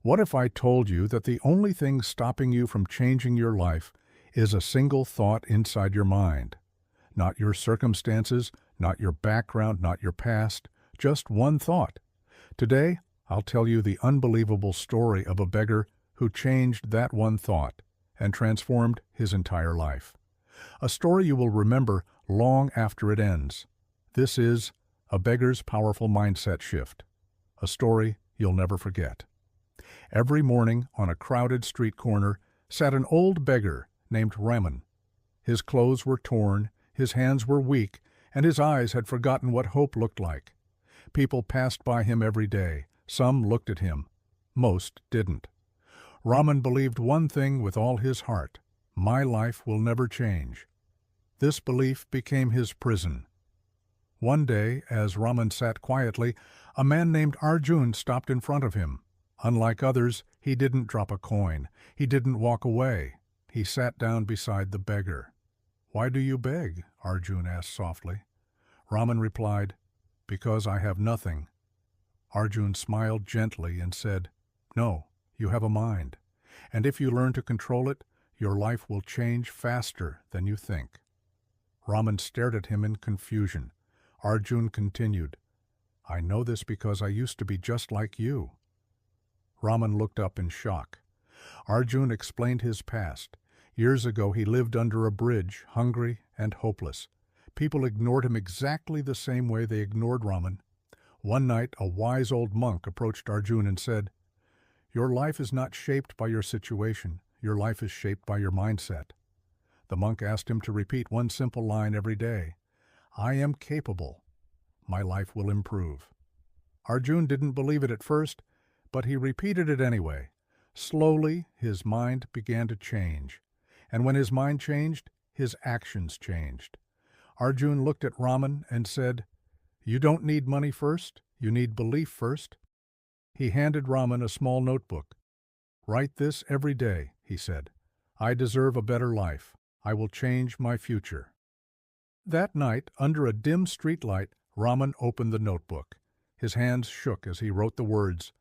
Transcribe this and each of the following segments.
What if I told you that the only thing stopping you from changing your life is a single thought inside your mind? Not your circumstances, not your background, not your past, just one thought. Today, I'll tell you the unbelievable story of a beggar who changed that one thought and transformed his entire life. A story you will remember long after it ends. This is A Beggar's Powerful Mindset Shift, a story you'll never forget. Every morning on a crowded street corner sat an old beggar named Raman. His clothes were torn, his hands were weak, and his eyes had forgotten what hope looked like. People passed by him every day. Some looked at him. Most didn't. Raman believed one thing with all his heart: my life will never change. This belief became his prison. One day, as Raman sat quietly, a man named Arjun stopped in front of him. Unlike others, he didn't drop a coin. He didn't walk away. He sat down beside the beggar. "Why do you beg?" Arjun asked softly. Raman replied, "Because I have nothing." Arjun smiled gently and said, "No, you have a mind, and if you learn to control it, your life will change faster than you think." Raman stared at him in confusion. Arjun continued, "I know this because I used to be just like you." Raman looked up in shock. Arjun explained his past. Years ago he lived under a bridge, hungry and hopeless. People ignored him exactly the same way they ignored Raman. One night a wise old monk approached Arjun and said, "Your life is not shaped by your situation. Your life is shaped by your mindset." The monk asked him to repeat one simple line every day: "I am capable. My life will improve." Arjun didn't believe it at first, but he repeated it anyway. Slowly, his mind began to change. And when his mind changed, his actions changed. Arjun looked at Raman and said, "You don't need money first, you need belief first." He handed Raman a small notebook. "Write this every day," he said. "I deserve a better life. I will change my future." That night, under a dim streetlight, Raman opened the notebook. His hands shook as he wrote the words,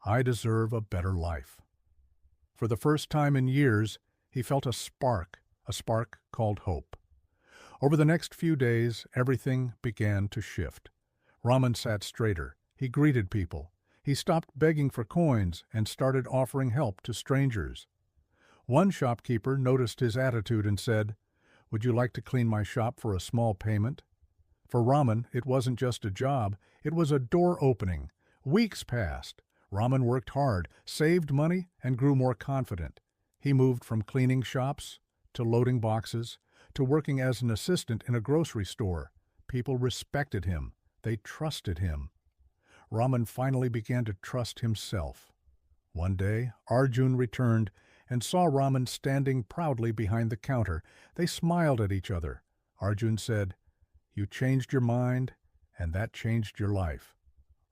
"I deserve a better life." For the first time in years, he felt a spark called hope. Over the next few days, everything began to shift. Raman sat straighter. He greeted people. He stopped begging for coins and started offering help to strangers. One shopkeeper noticed his attitude and said, "Would you like to clean my shop for a small payment?" For Raman, it wasn't just a job, it was a door opening. Weeks passed. Raman worked hard, saved money, and grew more confident. He moved from cleaning shops to loading boxes to working as an assistant in a grocery store. People respected him. They trusted him. Raman finally began to trust himself. One day, Arjun returned and saw Raman standing proudly behind the counter. They smiled at each other. Arjun said, "You changed your mind, and that changed your life."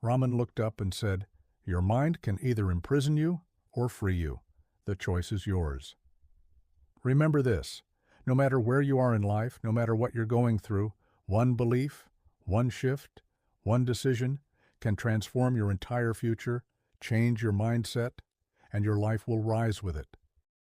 Raman looked up and said, "Your mind can either imprison you or free you. The choice is yours." Remember this: no matter where you are in life, no matter what you're going through, one belief, one shift, one decision can transform your entire future, change your mindset, and your life will rise with it.